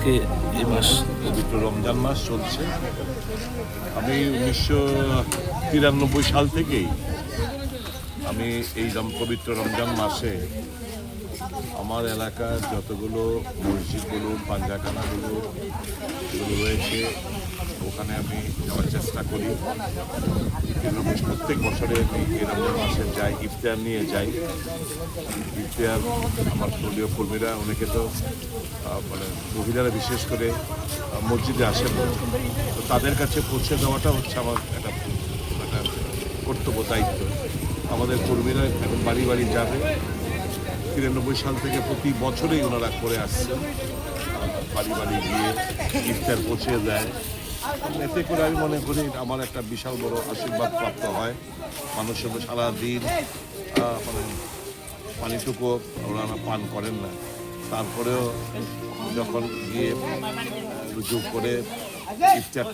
থেকে এই মাস? পবিত্র রমজান মাস চলছে। আমি 1993 সাল থেকেই আমি এই পবিত্র রমজান মাসে আমার এলাকার যতগুলো মসজিদ বলুন, পাঞ্জাখানাগুলো যেগুলো রয়েছে ওখানে আমি যাওয়ার চেষ্টা করি। প্রত্যেক বছরে আমি এই রমজান মাসে যাই, ইফতার নিয়ে যাই। ইফতার আমার দলীয় কর্মীরা অনেকে তো মানে মহিলারা বিশেষ করে মসজিদে আসেন না, তো তাদের কাছে পৌঁছে দেওয়াটা হচ্ছে আমার একটা কর্তব্য, দায়িত্ব। আমাদের কর্মীরা এখন বাড়ি বাড়ি যাবে। 93 সাল থেকে প্রতি বছরেই ওনারা করে আসছেন, বাড়ি বাড়ি গিয়ে ইফতার পৌঁছে দেয়। এতে করে আমি মনে করি আমার একটা বিশাল বড় আশীর্বাদ প্রাপ্ত হয়। মানুষের সারাদিন মানে পানিটুকু ওনারা পান করেন না, তারপরেও যখন গিয়ে রুজু করে ইফতার